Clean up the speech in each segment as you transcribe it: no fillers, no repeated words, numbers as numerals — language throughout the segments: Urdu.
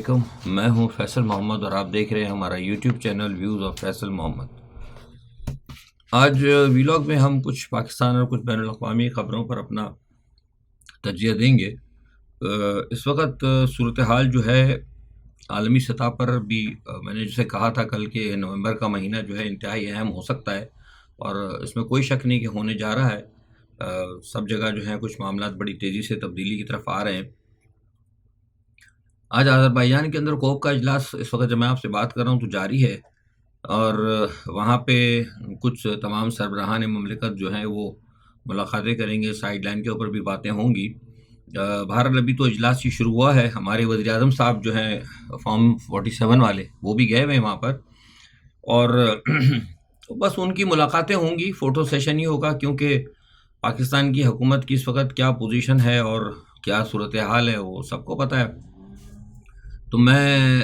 علیکم، میں ہوں فیصل محمد اور آپ دیکھ رہے ہیں ہمارا YouTube channel views of Faisal Muhammad. آج ویلاگ میں ہم کچھ پاکستان اور کچھ بین الاقوامی خبروں پر اپنا تجزیہ دیں گے۔ اس وقت صورتحال جو ہے عالمی سطح پر بھی میں نے جسے کہا تھا کل کہ نومبر کا مہینہ جو ہے انتہائی اہم ہو سکتا ہے، اور اس میں کوئی شک نہیں کہ ہونے جا رہا ہے۔ سب جگہ جو ہے کچھ معاملات بڑی تیزی سے تبدیلی کی طرف آ رہے ہیں۔ آج آذربائیجان کے اندر کوپ کا اجلاس اس وقت جب میں آپ سے بات کر رہا ہوں تو جاری ہے، اور وہاں پہ کچھ تمام سربراہان مملکت جو ہیں وہ ملاقاتیں کریں گے، سائیڈ لائن کے اوپر بھی باتیں ہوں گی۔ بہرحال ابھی تو اجلاس ہی شروع ہوا ہے۔ ہمارے وزیر اعظم صاحب جو ہیں فارم 47 والے وہ بھی گئے ہوئے ہیں وہاں پر، اور بس ان کی ملاقاتیں ہوں گی، فوٹو سیشن ہی ہوگا، کیونکہ پاکستان کی حکومت کی اس وقت کیا پوزیشن ہے اور کیا صورتحال ہے وہ سب کو پتہ ہے۔ تو میں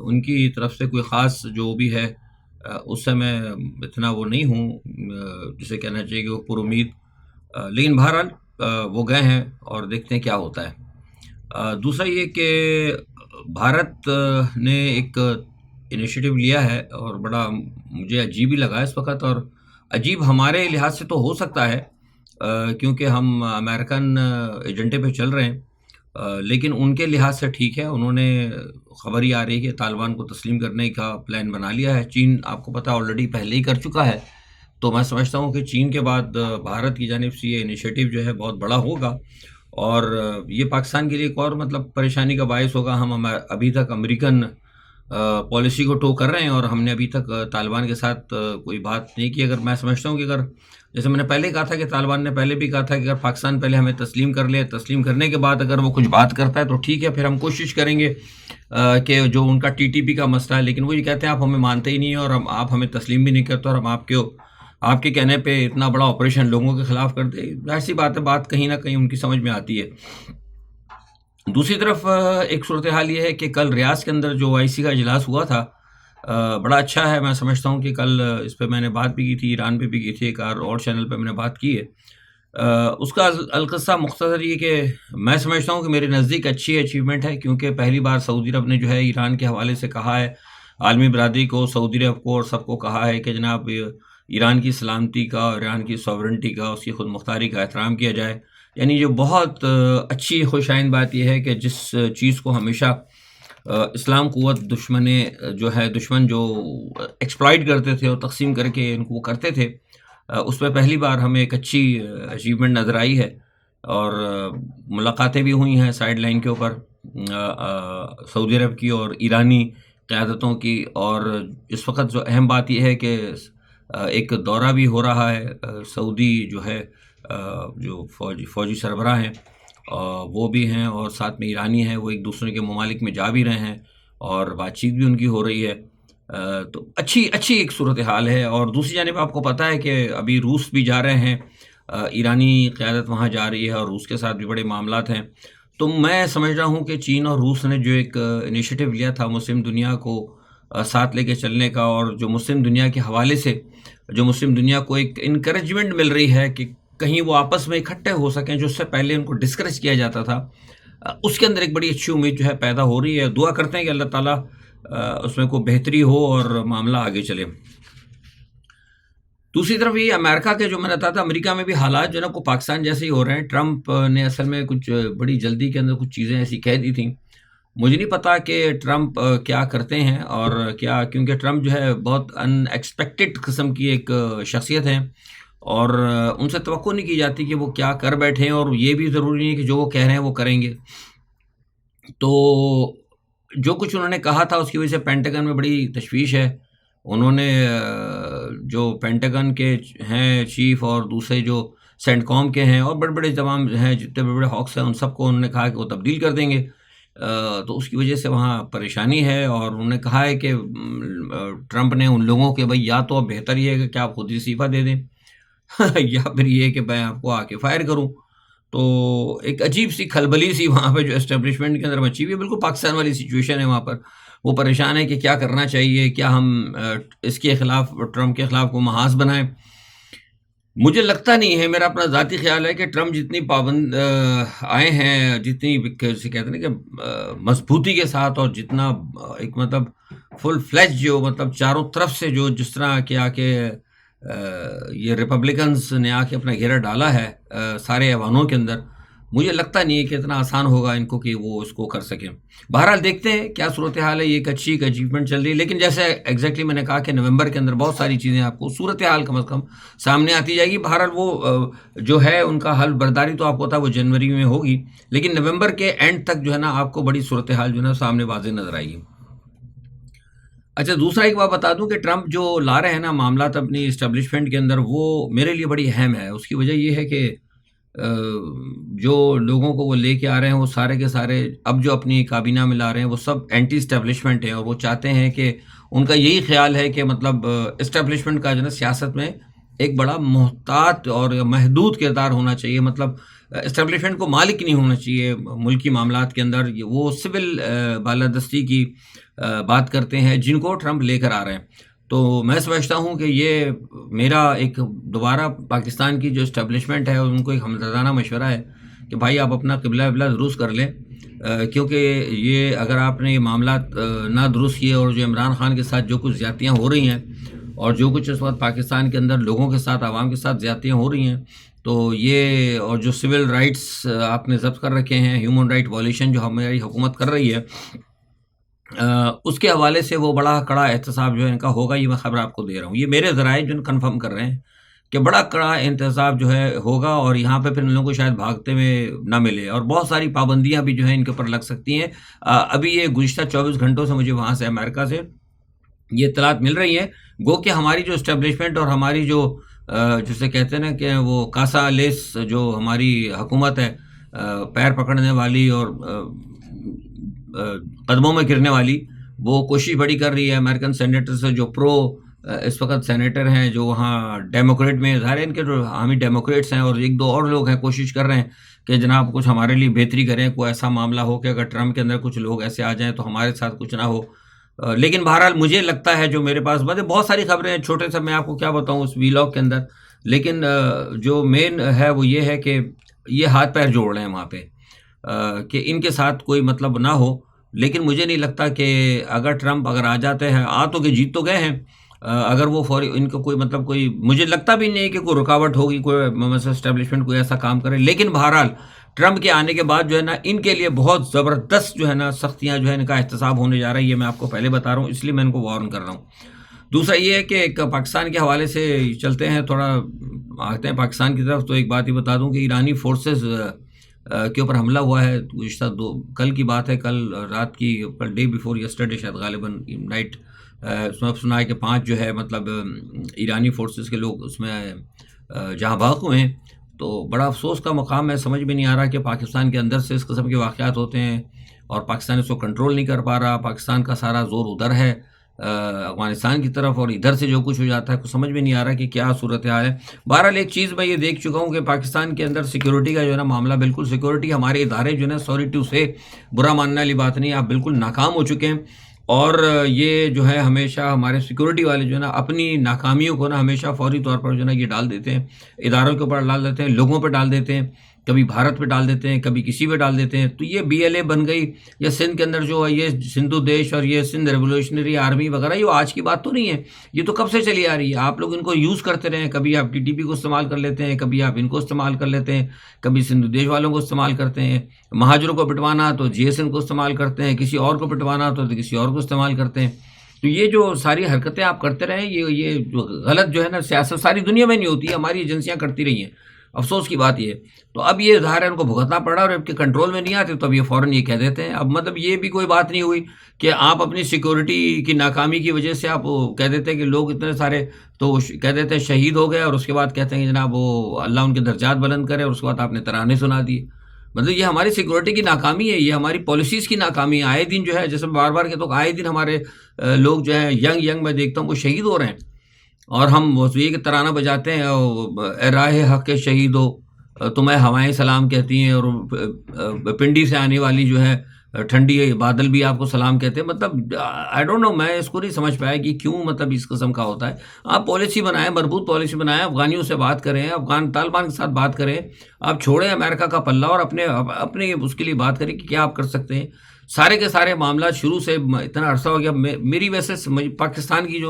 ان کی طرف سے کوئی خاص جو بھی ہے اس سے میں اتنا وہ نہیں ہوں جسے کہنا چاہیے کہ وہ پر امید، لیکن بہرحال وہ گئے ہیں اور دیکھتے ہیں کیا ہوتا ہے۔ دوسرا یہ کہ بھارت نے ایک انیشیٹو لیا ہے اور بڑا مجھے عجیب ہی لگا اس وقت، اور عجیب ہمارے لحاظ سے تو ہو سکتا ہے کیونکہ ہم امریکن ایجنڈے پہ چل رہے ہیں، لیکن ان کے لحاظ سے ٹھیک ہے۔ انہوں نے خبر ہی آ رہی ہے کہ طالبان کو تسلیم کرنے کا پلان بنا لیا ہے۔ چین آپ کو پتہ آلریڈی پہلے ہی کر چکا ہے، تو میں سمجھتا ہوں کہ چین کے بعد بھارت کی جانب سے یہ انیشیٹو جو ہے بہت بڑا ہوگا، اور یہ پاکستان کے لیے ایک اور پریشانی کا باعث ہوگا۔ ہم ابھی تک امریکن پالیسی کو ٹو کر رہے ہیں، اور ہم نے ابھی تک طالبان کے ساتھ کوئی بات نہیں کی۔ اگر میں سمجھتا ہوں کہ اگر جیسے میں نے پہلے کہا تھا کہ طالبان نے پہلے بھی کہا تھا کہ اگر پاکستان پہلے ہمیں تسلیم کر لے، تسلیم کرنے کے بعد اگر وہ کچھ بات کرتا ہے تو ٹھیک ہے، پھر ہم کوشش کریں گے کہ جو ان کا ٹی ٹی پی کا مسئلہ ہے، لیکن وہ یہ کہتے ہیں آپ ہمیں مانتے ہی نہیں ہیں، اور آپ ہمیں تسلیم بھی نہیں کرتے، اور ہم آپ کے کہنے پہ اتنا بڑا آپریشن لوگوں کے خلاف کرتے۔ ایسی بات ہے، بات کہیں نہ کہیں ان کی سمجھ میں آتی ہے۔ دوسری طرف ایک صورتحال یہ ہے کہ کل ریاض کے اندر جو OIC کا اجلاس ہوا تھا بڑا اچھا ہے۔ میں سمجھتا ہوں کہ کل اس پہ میں نے بات بھی کی تھی، ایران پہ بھی کی تھی، ایک اور چینل پہ میں نے بات کی ہے۔ اس کا القصہ مختصر یہ کہ میں سمجھتا ہوں کہ میرے نزدیک اچھی اچیومنٹ ہے، کیونکہ پہلی بار سعودی عرب نے جو ہے ایران کے حوالے سے کہا ہے، عالمی برادری کو، سعودی عرب کو اور سب کو کہا ہے کہ جناب ایران کی سلامتی کا، ایران کی سوورنٹی کا، اس کی خود مختاری کا احترام کیا جائے۔ یعنی جو بہت اچھی خوش آئند بات یہ ہے کہ جس چیز کو ہمیشہ اسلام قوت دشمن جو ایکسپلائٹ کرتے تھے اور تقسیم کر کے ان کو وہ کرتے تھے، اس پہ پہلی بار ہمیں ایک اچھی اچیومنٹ نظر آئی ہے، اور ملاقاتیں بھی ہوئی ہیں سائیڈ لائن کے اوپر سعودی عرب کی اور ایرانی قیادتوں کی، اور اس وقت جو اہم بات یہ ہے کہ ایک دورہ بھی ہو رہا ہے۔ سعودی جو ہے جو فوجی سربراہ ہیں وہ بھی ہیں، اور ساتھ میں ایرانی ہیں، وہ ایک دوسرے کے ممالک میں جا بھی رہے ہیں، اور بات چیت بھی ان کی ہو رہی ہے۔ تو اچھی ایک صورتحال ہے۔ اور دوسری جانب آپ کو پتہ ہے کہ ابھی روس بھی جا رہے ہیں، ایرانی قیادت وہاں جا رہی ہے، اور روس کے ساتھ بھی بڑے معاملات ہیں۔ تو میں سمجھ رہا ہوں کہ چین اور روس نے جو ایک انیشیٹو لیا تھا مسلم دنیا کو ساتھ لے کے چلنے کا، اور جو مسلم دنیا کے حوالے سے جو مسلم دنیا کو ایک انکریجمنٹ مل رہی ہے کہ کہیں وہ آپس میں اکٹھے ہو سکیں، جو اس سے پہلے ان کو ڈسکریج کیا جاتا تھا، اس کے اندر ایک بڑی اچھی امید جو ہے پیدا ہو رہی ہے۔ دعا کرتے ہیں کہ اللہ تعالیٰ اس میں کوئی بہتری ہو اور معاملہ آگے چلے۔ دوسری طرف یہ امریکہ کے جو میں نے بتایا تھا، امریکہ میں بھی حالات جو ہے نا کو پاکستان جیسے ہی ہو رہے ہیں۔ ٹرمپ نے اصل میں کچھ بڑی جلدی کے اندر کچھ چیزیں ایسی کہہ دی تھیں، مجھے نہیں پتا کہ ٹرمپ کیا کرتے ہیں اور کیا، کیونکہ ٹرمپ جو ہے بہت ان ایکسپیکٹڈ قسم کی ایک شخصیت ہے، اور ان سے توقع نہیں کی جاتی کہ وہ کیا کر بیٹھیں، اور یہ بھی ضروری نہیں کہ جو وہ کہہ رہے ہیں وہ کریں گے۔ تو جو کچھ انہوں نے کہا تھا اس کی وجہ سے پینٹاگن میں بڑی تشویش ہے۔ انہوں نے جو پینٹاگن کے ہیں چیف اور دوسرے جو سینٹ کام کے ہیں اور بڑے بڑے تمام ہیں جتنے بڑے بڑے ہاکس ہیں، ان سب کو انہوں نے کہا کہ وہ تبدیل کر دیں گے۔ تو اس کی وجہ سے وہاں پریشانی ہے، اور انہوں نے کہا ہے کہ ٹرمپ نے ان لوگوں کے بھائی یا تو اب بہتر یہ ہے کہ آپ خود استعفیٰ دے دیں یا پھر یہ کہ میں آپ کو آ کے فائر کروں۔ تو ایک عجیب سی کھلبلی سی وہاں پہ جو اسٹیبلشمنٹ کے اندر مچی ہوئی ہے، بالکل پاکستان والی سچویشن ہے وہاں پر۔ وہ پریشان ہے کہ کیا کرنا چاہیے، کیا ہم اس کے خلاف، ٹرمپ کے خلاف کو محاذ بنائیں۔ مجھے لگتا نہیں ہے، میرا اپنا ذاتی خیال ہے کہ ٹرمپ جتنی پابند آئے ہیں، جتنی جسے کہتے ہیں نا کہ مضبوطی کے ساتھ، اور جتنا ایک مطلب فل فلیج جو مطلب چاروں طرف سے جو جس طرح کہ آ کے یہ ریپبلکنز نے آ کے اپنا گھیرا ڈالا ہے سارے ایوانوں کے اندر، مجھے لگتا نہیں ہے کہ اتنا آسان ہوگا ان کو کہ وہ اس کو کر سکیں۔ بہرحال دیکھتے ہیں کیا صورتحال ہے، یہ ایک اچھی ایک اچیومنٹ چل رہی ہے، لیکن جیسے ایگزیکٹلی میں نے کہا کہ نومبر کے اندر بہت ساری چیزیں آپ کو صورتحال کم از کم سامنے آتی جائے گی۔ بہرحال وہ جو ہے ان کا حل برداری تو آپ کو پتا ہے وہ جنوری میں ہوگی، لیکن نومبر کے اینڈ تک جو ہے نا آپ کو بڑی صورتحال جو ہے نا سامنے واضح نظر آئے گی۔ اچھا، دوسرا ایک بات بتا دوں کہ ٹرمپ جو لا رہے ہیں نا معاملات اپنی اسٹیبلشمنٹ کے اندر، وہ میرے لیے بڑی اہم ہے۔ اس کی وجہ یہ ہے کہ جو لوگوں کو وہ لے کے آ رہے ہیں وہ سارے کے سارے اب جو اپنی کابینہ میں لا رہے ہیں وہ سب اینٹی اسٹیبلشمنٹ ہیں، اور وہ چاہتے ہیں کہ ان کا یہی خیال ہے کہ مطلب اسٹیبلشمنٹ کا جو ہے نا سیاست میں ایک بڑا محتاط اور محدود کردار ہونا چاہیے، مطلب اسٹیبلشمنٹ کو مالک نہیں ہونا چاہیے ملکی معاملات کے اندر۔ وہ سول بالادستی کی بات کرتے ہیں جن کو ٹرمپ لے کر آ رہے ہیں۔ تو میں سمجھتا ہوں کہ یہ میرا ایک دوبارہ پاکستان کی جو اسٹیبلشمنٹ ہے ان کو ایک ہمدردانہ مشورہ ہے کہ بھائی آپ اپنا قبلہ وبلہ درست کر لیں، کیونکہ یہ اگر آپ نے یہ معاملات نہ درست کیے، اور جو عمران خان کے ساتھ جو کچھ زیادتیاں ہو رہی ہیں، اور جو کچھ اس وقت پاکستان کے اندر لوگوں کے ساتھ عوام کے ساتھ زیادتیاں ہو رہی ہیں، تو یہ اور جو سول رائٹس آپ نے ضبط کر رکھے ہیں، ہیومن رائٹ وائلیشن جو ہماری حکومت کر رہی ہے، اس کے حوالے سے وہ بڑا کڑا احتساب جو ہے ان کا ہوگا۔ یہ میں خبر آپ کو دے رہا ہوں، یہ میرے ذرائع جو کنفرم کر رہے ہیں کہ بڑا کڑا احتساب جو ہے ہوگا، اور یہاں پہ پھر ان لوگوں کو شاید بھاگتے ہوئے نہ ملے، اور بہت ساری پابندیاں بھی جو ہیں ان کے اوپر لگ سکتی ہیں۔ ابھی یہ گزشتہ 24 گھنٹوں سے مجھے وہاں سے امریکہ سے یہ اطلاعات مل رہی ہیں، گو کہ ہماری جو اسٹیبلشمنٹ اور ہماری جو جسے کہتے ہیں نا کہ وہ کاسا لیس جو ہماری حکومت ہے، پیر پکڑنے والی اور قدموں میں گرنے والی، وہ کوشش بڑی کر رہی ہے۔ امریکن سینیٹر سے جو اس وقت سینیٹر ہیں جو وہاں ڈیموکریٹ میں، ظاہر ہے ان کے جو حامی ڈیموکریٹس ہیں اور ایک دو اور لوگ ہیں، کوشش کر رہے ہیں کہ جناب کچھ ہمارے لیے بہتری کریں، کوئی ایسا معاملہ ہو کہ اگر ٹرمپ کے اندر کچھ لوگ ایسے آ جائیں تو ہمارے ساتھ کچھ نہ ہو۔ لیکن بہرحال مجھے لگتا ہے جو میرے پاس بہت ساری خبریں ہیں، چھوٹے سے میں آپ کو کیا بتاؤں اس ویلاگ کے اندر، لیکن جو مین ہے وہ یہ ہے کہ یہ ہاتھ پیر جوڑ رہے ہیں وہاں پہ کہ ان کے ساتھ کوئی مطلب نہ ہو۔ لیکن مجھے نہیں لگتا کہ اگر ٹرمپ اگر آ جاتے ہیں، آ تو کہ جیت تو گئے ہیں، اگر وہ فوری ان کو کوئی مطلب کوئی مجھے لگتا بھی نہیں ہے کہ کوئی رکاوٹ ہوگی، کوئی مثلا اسٹیبلشمنٹ کوئی ایسا کام کرے۔ لیکن بہرحال ٹرمپ کے آنے کے بعد جو ہے نا ان کے لیے بہت زبردست جو ہے نا سختیاں جو ہے ان کا احتساب ہونے جا رہا ہے، یہ میں آپ کو پہلے بتا رہا ہوں، اس لیے میں ان کو وارن کر رہا ہوں۔ دوسرا یہ ہے کہ ایک پاکستان کے حوالے سے چلتے ہیں، تھوڑا آتے ہیں پاکستان کی طرف، تو ایک بات یہ بتا دوں کہ ایرانی فورسز کے اوپر حملہ ہوا ہے گزشتہ کل کی بات ہے، کل رات کی، کل ڈے بیفور یسٹرڈے شاید غالباً نائٹ، اس میں سنا ہے کہ 5 جو ہے مطلب ایرانی فورسز کے لوگ اس میں جہاں بحق ہوئے ہیں۔ تو بڑا افسوس کا مقام ہے، سمجھ میں نہیں آ رہا کہ پاکستان کے اندر سے اس قسم کے واقعات ہوتے ہیں اور پاکستان اس کو کنٹرول نہیں کر پا رہا، پاکستان کا سارا زور ادھر ہے افغانستان کی طرف، اور ادھر سے جو کچھ ہو جاتا ہے کچھ سمجھ میں نہیں آ رہا کہ کیا صورتحال ہے۔ بہرحال ایک چیز میں یہ دیکھ چکا ہوں کہ پاکستان کے اندر سیکیورٹی کا جو ہے نا معاملہ، بالکل سیکیورٹی ہمارے ادارے جو ہے نا، سوری ٹو سے برا ماننے والی بات نہیں، آپ بالکل ناکام ہو چکے ہیں، اور یہ جو ہے ہمیشہ ہمارے سیکیورٹی والے جو ہے نا اپنی ناکامیوں کو نا ہمیشہ فوری طور پر جو ہے نا یہ ڈال دیتے ہیں، اداروں کے اوپر ڈال دیتے ہیں، لوگوں پہ ڈال دیتے ہیں، کبھی بھارت پہ ڈال دیتے ہیں، کبھی کسی پہ ڈال دیتے ہیں۔ تو یہ BLA بن گئی، یا سندھ کے اندر جو ہے یہ سندھو دیش اور یہ سندھ ریولیوشنری آرمی وغیرہ، یہ آج کی بات تو نہیں ہے، یہ تو کب سے چلی آ رہی ہے۔ آپ لوگ ان کو یوز کرتے رہے ہیں، کبھی آپ TTP کو استعمال کر لیتے ہیں، کبھی آپ ان کو استعمال کر لیتے ہیں، کبھی سندھو دیش والوں کو استعمال کرتے ہیں، مہاجروں کو پٹوانا تو GSN کو استعمال کرتے ہیں، کسی اور کو پٹوانا تو کسی اور کو استعمال کرتے ہیں۔ تو یہ جو ساری حرکتیں آپ کرتے رہے، یہ جو غلط جو ہے نا سیاست ساری دنیا میں نہیں ہوتی ہے، ہماری ایجنسیاں کرتی رہی ہیں، افسوس کی بات یہ ہے۔ تو اب یہ ظاہر ہے ان کو بھگتنا پڑ رہا ہے، اور اب کے کنٹرول میں نہیں آتے تو اب یہ فوراً یہ کہہ دیتے ہیں۔ اب مطلب یہ بھی کوئی بات نہیں ہوئی کہ آپ اپنی سیکورٹی کی ناکامی کی وجہ سے آپ کہہ دیتے ہیں کہ لوگ اتنے سارے تو کہہ دیتے ہیں شہید ہو گئے، اور اس کے بعد کہتے ہیں کہ جناب وہ اللہ ان کے درجات بلند کرے، اور اس کے بعد آپ نے ترانے سنا دیے۔ مطلب یہ ہماری سیکورٹی کی ناکامی ہے، یہ ہماری پالیسیز کی ناکامی ہے۔ آئے دن جو ہے، جیسے بار بار کہتا ہوں، آئے دن ہمارے لوگ جو ہیں ینگ میں دیکھتا ہوں وہ شہید ہو رہے ہیں، اور ہم وہ یہ کہ ترانہ بجاتے ہیں، اے راہ حق کے شہید ہو، تمہیں ہوائیں سلام کہتی ہیں، اور پنڈی سے آنے والی جو ہے ٹھنڈی بادل بھی آپ کو سلام کہتے ہیں. مطلب آئی ڈونٹ نو، میں اس کو نہیں سمجھ پایا کہ کیوں مطلب اس قسم کا ہوتا ہے. آپ پالیسی بنائیں، مربوط پالیسی بنائیں، افغانیوں سے بات کریں، افغان طالبان کے ساتھ بات کریں. آپ چھوڑیں امریکہ کا پلہ اور اپنے اس کے لیے بات کریں کہ کیا آپ کر سکتے ہیں. سارے کے سارے معاملات شروع سے اتنا عرصہ ہو گیا. میری ویسے پاکستان کی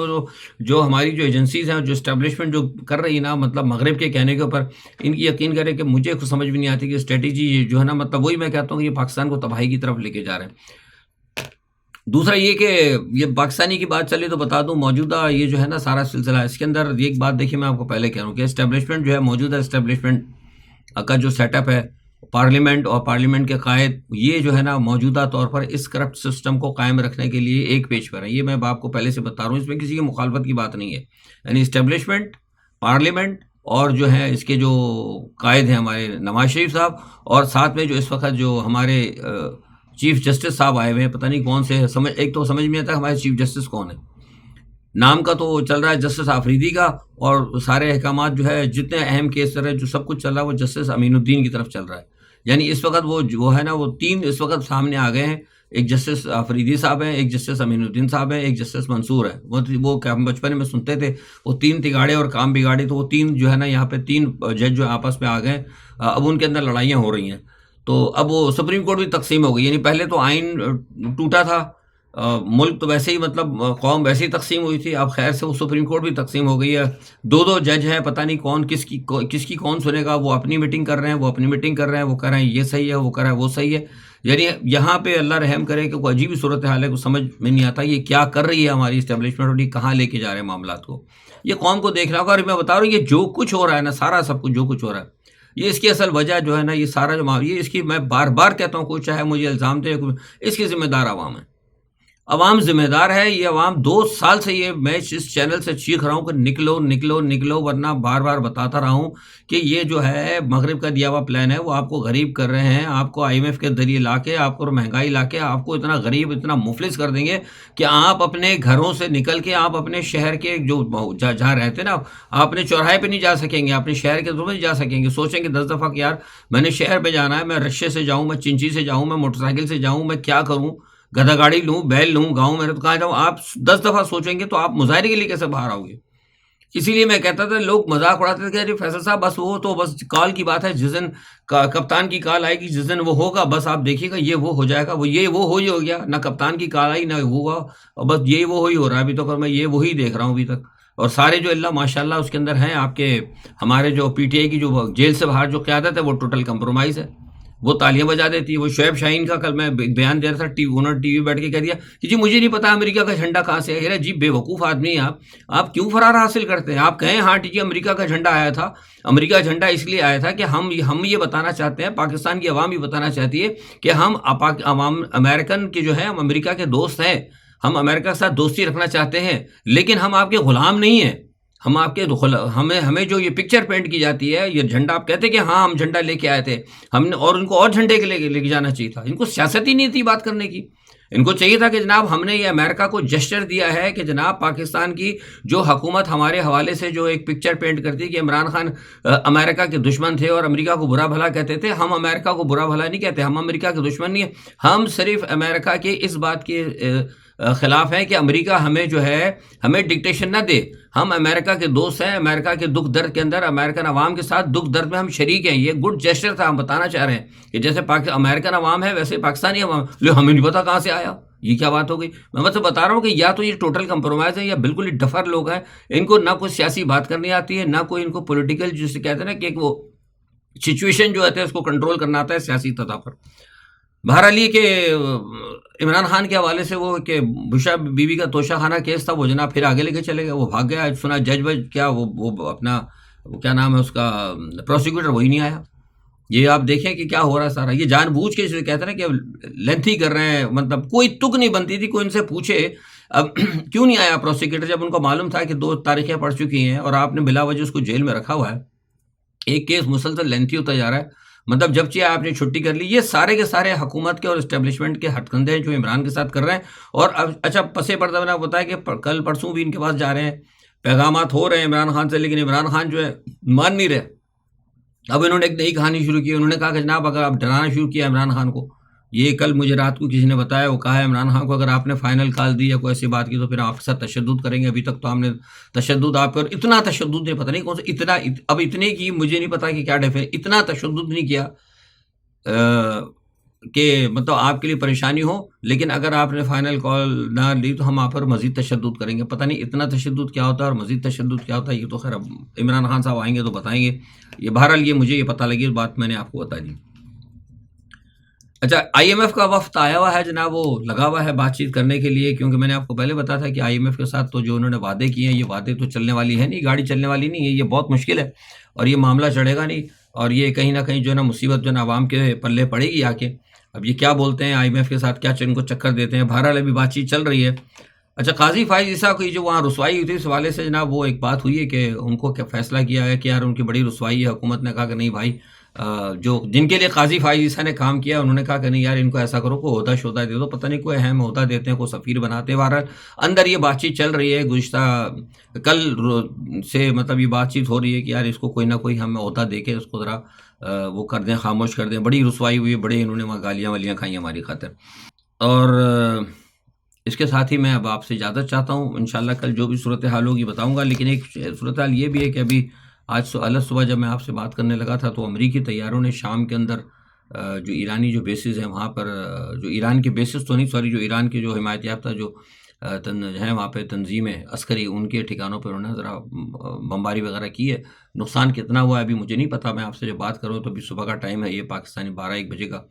جو ہماری جو ایجنسیز ہیں، جو اسٹیبلشمنٹ جو کر رہی ہے نا، مطلب مغرب کے کہنے کے اوپر، ان کی یقین کریں کہ مجھے کچھ سمجھ بھی نہیں آتی کہ اسٹریٹجی جو ہے نا، مطلب وہی میں کہتا ہوں کہ یہ پاکستان کو تباہی کی طرف لے کے جا رہے ہیں. دوسرا یہ کہ یہ پاکستانی کی بات چلی تو بتا دوں، موجودہ یہ جو ہے نا سارا سلسلہ، اس کے اندر ایک بات دیکھیے، میں آپ کو پہلے کہہ رہا ہوں کہ اسٹیبلشمنٹ جو ہے، موجودہ اسٹیبلشمنٹ کا جو سیٹ اپ ہے، پارلیمنٹ اور پارلیمنٹ کے قائد، یہ جو ہے نا موجودہ طور پر اس کرپٹ سسٹم کو قائم رکھنے کے لیے ایک پیج پر ہے. یہ میں آپ کو پہلے سے بتا رہا ہوں، اس میں کسی کی مخالفت کی بات نہیں ہے. یعنی اسٹیبلشمنٹ، پارلیمنٹ اور جو ہے اس کے جو قائد ہیں ہمارے نواز شریف صاحب، اور ساتھ میں جو اس وقت جو ہمارے چیف جسٹس صاحب آئے ہوئے ہیں، پتہ نہیں کون سے ہیں. ایک تو سمجھ میں آتا ہے ہمارے چیف جسٹس کون ہے. نام کا تو چل رہا ہے جسٹس آفریدی کا، اور سارے احکامات جو ہے، جتنے اہم کیس رہے، جو سب کچھ چل رہا ہے، وہ جسٹس امین الدین کی طرف چل رہا ہے. یعنی اس وقت وہ ہے نا، وہ تین اس وقت سامنے آ گئے ہیں. ایک جسٹس آفریدی صاحب ہیں، ایک جسٹس امین الدین صاحب ہیں، ایک جسٹس منصور ہے. وہ کیا ہم بچپن میں سنتے تھے، وہ تین تگاڑے اور کام بگاڑے. تو وہ تین جو ہے نا، یہاں پہ تین جج جو آپس میں آ گئے. اب ان کے اندر لڑائیاں ہو رہی ہیں. تو اب وہ سپریم کورٹ بھی تقسیم ہو گئی. یعنی پہلے تو آئین ٹوٹا تھا، ملک تو ویسے ہی مطلب قوم ویسے ہی تقسیم ہوئی تھی. اب خیر سے وہ سپریم کورٹ بھی تقسیم ہو گئی ہے. دو جج ہیں، پتہ نہیں کون کس کی کون سنے گا. وہ اپنی میٹنگ کر رہے ہیں، وہ اپنی میٹنگ کر رہے ہیں. وہ کہہ رہے ہیں یہ صحیح ہے، وہ کہہ رہا ہے وہ صحیح ہے. یعنی یہاں پہ اللہ رحم کرے کہ کوئی عجیب ہی صورتحال ہے، کو سمجھ میں نہیں آتا یہ کیا کر رہی ہے ہماری اسٹیبلشمنٹ، اور یہ کہاں لے کے جا رہے ہیں معاملات کو. یہ قوم کو دیکھ رہا ہوگا. اور میں بتا رہا ہوں، یہ جو کچھ ہو رہا ہے نا، سارا سب کچھ جو کچھ ہو رہا ہے، یہ اس کی اصل وجہ جو ہے نا، یہ سارا جو یہ اس کی، میں بار بار کہتا ہوں، کوئی چاہے مجھے الزام دے، اس کی ذمہ دار عوام ہے. عوام ذمہ دار ہے. یہ عوام 2 سال سے، یہ میں اس چینل سے چیخ رہا ہوں کہ نکلو نکلو نکلو، ورنہ بار بار بتاتا رہا ہوں کہ یہ جو ہے مغرب کا دیا ہوا پلان ہے، وہ آپ کو غریب کر رہے ہیں. آپ کو IMF کے ذریعے لا کے، آپ کو مہنگائی لا کے، آپ کو اتنا غریب، اتنا مفلس کر دیں گے کہ آپ اپنے گھروں سے نکل کے، آپ اپنے شہر کے جو جہاں رہتے ہیں نا، آپ اپنے چوراہے پہ نہیں جا سکیں گے، اپنے شہر کے دور میں نہیں جا سکیں گے. سوچیں گے 10 دفعہ کہ یار میں نے شہر پہ جانا ہے، میں رکشے سے جاؤں، میں چنچی سے جاؤں، میں موٹر سائیکل سے جاؤں، میں کیا کروں، گدھا گاڑی لوں، بیل لوں، گاؤں میں تو کہاں جاؤں. آپ 10 دفعہ سوچیں گے تو آپ مظاہرے کے لیے کیسے باہر آؤ گے. اسی لیے میں کہتا تھا، لوگ مذاق اڑاتے تھے کہ فیصل صاحب بس وہ تو بس کال کی بات ہے، جس دن کپتان کی کال آئے گی، جس دن وہ ہوگا، بس آپ دیکھیے گا یہ وہ ہو جائے گا. وہ ہو ہی ہو گیا. نہ کپتان کی کال آئی، نہ ہوگا، اور بس یہ وہ ہی ہو رہا ہے ابھی تک. اور میں یہ وہی دیکھ رہا ہوں ابھی تک. اور سارے جو اللہ ماشاء اللہ اس کے اندر ہیں، آپ کے ہمارے جو PTI کی جو جیل سے باہر جو قیادت ہے، وہ ٹوٹل کمپرومائز ہے. وہ تالیاں بجا دیتی ہے. وہ شعیب شاہین کا کل میں بیان دے رہا تھا، انہوں نے ٹی وی بیٹھ کے کہہ دیا کہ جی مجھے نہیں پتا امریکہ کا جھنڈا کہاں سے ہے. جی بے وقوف آدمی ہیں آپ کیوں فرار حاصل کرتے ہیں؟ آپ کہیں ہاں ٹھیک ہے امریکہ کا جھنڈا آیا تھا. امریکہ کا جھنڈا اس لیے آیا تھا کہ ہم یہ بتانا چاہتے ہیں، پاکستان کی عوام یہ بتانا چاہتی ہے کہ ہم عوام امریکن کے جو ہیں، ہم امریکہ کے دوست ہیں، ہم امریکہ کے ساتھ دوستی رکھنا چاہتے ہیں، لیکن ہم آپ کے غلام نہیں ہیں. ہم آپ کے ہمیں جو یہ پکچر پینٹ کی جاتی ہے، یہ جھنڈا آپ کہتے ہیں کہ ہاں ہم جھنڈا لے کے آئے تھے ہم نے، اور ان کو اور جھنڈے کے لے کے جانا چاہیے تھا. ان کو سیاست ہی نہیں تھی بات کرنے کی. ان کو چاہیے تھا کہ جناب ہم نے یہ امریکہ کو جسچر دیا ہے کہ جناب پاکستان کی جو حکومت ہمارے حوالے سے جو ایک پکچر پینٹ کرتی ہے کہ عمران خان امریکہ کے دشمن تھے اور امریکہ کو برا بھلا کہتے تھے. ہم امریکہ کو برا بھلا نہیں کہتے، ہم امریکہ کے دشمن نہیں ہیں. ہم صرف امریکہ کے اس بات کے خلاف ہیں کہ امریکہ ہمیں جو ہے، ہمیں ڈکٹیشن نہ دے. ہم امریکہ کے دوست ہیں، امریکہ کے دکھ درد کے اندر امریکن عوام کے ساتھ دکھ درد میں ہم شریک ہیں. یہ گڈ جیسچر تھا. ہم بتانا چاہ رہے ہیں کہ جیسے امریکن عوام ہے، ویسے پاکستانی عوام، لیکن ہمیں نہیں پتا کہاں سے آیا. یہ کیا بات ہو گئی؟ میں مطلب بتا رہا ہوں کہ یا تو یہ ٹوٹل کمپرومائز ہے، یا بالکل ہی ڈفر لوگ ہیں. ان کو نہ کوئی سیاسی بات کرنی آتی ہے، نہ کوئی ان کو پولیٹیکل جسے کہتے ہیں نا کہ وہ سچویشن جو ہے اس کو کنٹرول کرنا آتا ہے سیاسی سطح پر. بہرحال یہ کہ عمران خان کے حوالے سے وہ کہ بشا بی کا توشہ خانہ کیس تھا، وہ جناب پھر آگے لے کے چلے گئے. وہ بھاگ گیا. سنا جج کیا وہ اپنا کیا نام ہے اس کا، پروسیکیوٹر وہی نہیں آیا. یہ آپ دیکھیں کہ کیا ہو رہا ہے سارا. یہ جان بوجھ کے جسے کہتے ہیں نا کہ لینتھی کر رہے ہیں. مطلب کوئی تک نہیں بنتی تھی. کوئی ان سے پوچھے اب کیوں نہیں آیا پروسیکیوٹر، جب ان کو معلوم تھا کہ 2 تاریخیں پڑ چکی ہیں اور آپ نے بلا وجہ اس کو جیل میں رکھا ہوا ہے. ایک کیس مسلسل لینتھی ہوتا جا رہا ہے. مطلب جب چاہے آپ نے چھٹی کر لی. یہ سارے کے سارے حکومت کے اور اسٹیبلشمنٹ کے ہٹ کندھے ہیں جو عمران کے ساتھ کر رہے ہیں. اور اب اچھا پسے پردہ میں نے آپ بتایا کہ کل پرسوں بھی ان کے پاس جا رہے ہیں، پیغامات ہو رہے ہیں عمران خان سے، لیکن عمران خان جو ہے مان نہیں رہے. اب انہوں نے ایک نئی کہانی شروع کی. انہوں نے کہا کہ جناب اگر آپ ڈرانا شروع کیا عمران خان کو یہ کل مجھے رات کو کسی نے بتایا، وہ کہا ہے عمران خان کو اگر آپ نے فائنل کال دی یا کوئی ایسی بات کی تو پھر آپ کے ساتھ تشدد کریں گے۔ ابھی تک تو ہم نے تشدد آپ پر اتنا تشدد نہیں، پتہ نہیں کون سا اتنا، اب اتنے کی مجھے نہیں پتا کہ کیا اتنا تشدد نہیں کیا کہ مطلب آپ کے لیے پریشانی ہو، لیکن اگر آپ نے فائنل کال نہ لی تو ہم آپ پر مزید تشدد کریں گے۔ پتہ نہیں اتنا تشدد کیا ہوتا ہے اور مزید تشدد کیا ہوتا ہے، یہ تو خیر اب عمران خان صاحب آئیں گے تو بتائیں گے۔ یہ بہرحال یہ مجھے یہ پتہ لگی، بات میں نے آپ کو بتا دی۔ اچھا، آئی ایم ایف کا وفد آیا ہوا ہے جناب، وہ لگا ہوا ہے بات چیت کرنے کے لیے، کیونکہ میں نے آپ کو پہلے بتایا تھا کہ آئی ایم ایف کے ساتھ تو جو انہوں نے وعدے کیے ہیں، یہ وعدے تو چلنے والی ہے نہیں، گاڑی چلنے والی نہیں ہے، یہ بہت مشکل ہے اور یہ معاملہ چڑھے گا نہیں، اور یہ کہیں نہ کہیں جو ہے نا مصیبت جو ہے نا عوام کے پلے پڑے گی آ کے۔ اب یہ کیا بولتے ہیں آئی ایم ایف کے ساتھ، کیا ان کو چکر دیتے ہیں، بہرحال ابھی بات چیت چل رہی ہے۔ اچھا، قاضی فائز عیسیٰ کی جو وہاں رسوائی ہوئی تھی، اس حوالے سے جناب وہ ایک بات ہوئی ہے کہ ان کو کیا فیصلہ کیا ہے کہ یار ان کی بڑی رسوائی ہے، حکومت نے کہا کہ نہیں بھائی، جو جن کے لیے قاضی فائز عیسیٰ نے کام کیا انہوں نے کہا کہ نہیں یار ان کو ایسا کرو، کوئی عہدہ شہدہ دے دو، پتہ نہیں کوئی اہم عہدہ دیتے ہیں، کوئی سفیر بناتے ہیں۔ بہرحال اندر یہ بات چیت چل رہی ہے، گزشتہ کل سے مطلب یہ بات چیت ہو رہی ہے کہ یار اس کو کوئی نہ کوئی ہم عہدہ دے کے اس کو ذرا وہ کر دیں، خاموش کر دیں۔ بڑی رسوائی ہوئی، بڑے انہوں نے وہاں گالیاں والیاں کھائیں ہماری خاطر۔ اور اس کے ساتھ ہی میں اب آپ سے اجازت چاہتا ہوں، انشاءاللہ کل جو بھی صورتحال ہوگی بتاؤں گا، لیکن ایک صورتحال یہ بھی ہے کہ ابھی آج صبح جب میں آپ سے بات کرنے لگا تھا تو امریکی طیاروں نے شام کے اندر جو ایرانی جو بیسز ہیں وہاں پر، جو ایران کے بیسز تو نہیں، سوری، جو ایران کے جو حمایت یافتہ جو ہیں وہاں پہ تنظیمیں عسکری، ان کے ٹھکانوں پہ انہوں نے ذرا بمباری وغیرہ کی ہے۔ نقصان کتنا ہوا ہے ابھی مجھے نہیں پتا، میں آپ سے جب بات کروں تو ابھی صبح کا ٹائم ہے، یہ پاکستانی 12-1 بجے کا،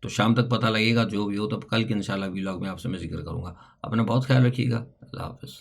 تو شام تک پتہ لگے گا جو بھی ہو، تو کل کے انشاءاللہ ویلاگ میں آپ سے میں ذکر کروں گا۔ اپنا بہت خیال رکھیے گا، اللہ حافظ۔